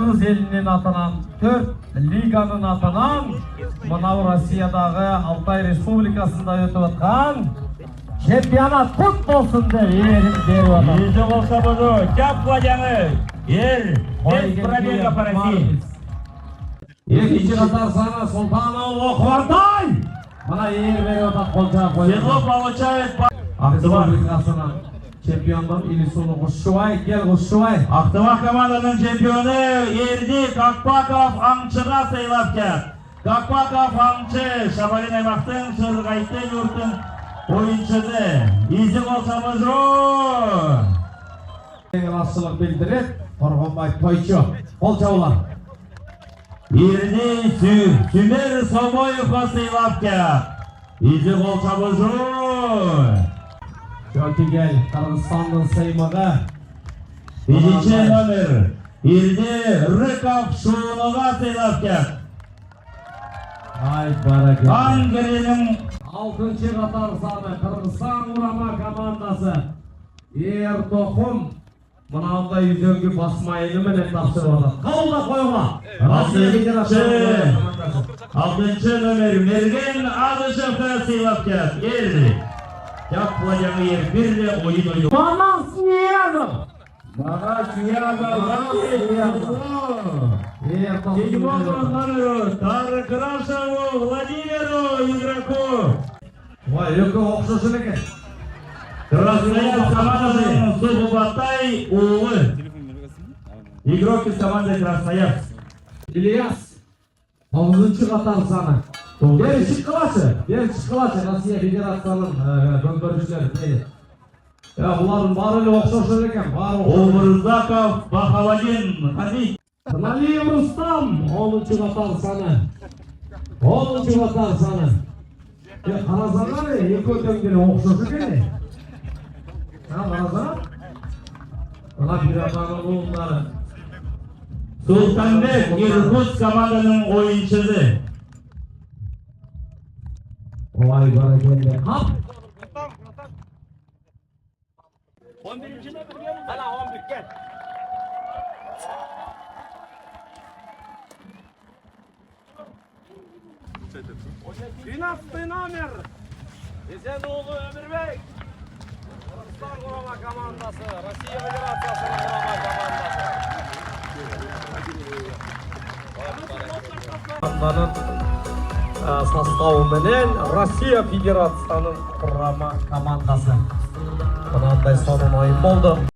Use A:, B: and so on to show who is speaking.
A: Кыргыз элинин атынан 4 лиганын атынан мынау Россиядагы Алтай Республикасында өтүп аткан чемпионат кут болсун деп ээрин берип атат.
B: Иже болса буду, кеп владяны. Без пробега по России.
A: Экинчи катар саны Султанов Окордай. Мына ээр берип атат, колча коюп.
B: Седло получает
A: Республикасынан чемпиондор Илисулу Кушубай, кел Кушубай.
B: Актыбак команданын чемпиону Эрди Какпаков аңчыга сыйлап кеп. Какпаков аңчы Шабалин аймактын Чыргайты юрттун oyuncusu. İzi bolsamızı.
A: Расчылык билдирет, Торгонбай Тойчу. Колчаулар.
B: Ирни Сүмер Собоевға сыйлап кеп. İzi bolsamızı.
A: Жокигел Кыргызстандын сыймыгы.
B: Биринчи номер Ирни Рыков Шууnuга сыйлап кеп.
A: Ай баракет.
B: Ангренин
A: 6-чы катар саны Кыргызстан урама командасы. Эртохум мынандай үйдөгү басмайыны менен тапшырып атат. Колго койгула. Россия Федерациясы командасы.
B: 6-чы номер Мерген Адышевға сыйлап кеп. Эрди. Кеп владяны ер бирде ойын ойды.
A: Манас Ниязов.
B: Седьмому номеру Таркрашеву Владимиру игроку.
A: Ой, экөө окшош экен.
B: Красноярск командасынын Субатай уулу. Игрок из команды Красноярск.
A: Ильяс. 9-чы катар саны. Бери чыккылачы, Россия Федерациянын көндөрүчүлөрү. Булардын баары эле окшош экен, баары.
B: Умурзаков Бахавадин Хадик.
A: Налиев Рустам, 10-чы катар саны. 10-чы катар саны. Карасаңар, экөө теңдери окшош экен. Карасаңар. Мына бир атанын уулдары.
B: Султанбек Иркутск команданын oyuncusu.
A: Ой, баракелде. Кап.
C: 11-ci номер gelin. Hala 11 gel. 12 номер. Esenoğlu Ömür Bey. Kırgızstan kurama komandası. Россия Федерациясының kurama komandası. Составы менен Россия Федерациясының құрама командасы. Мынандай сонун ойын болду.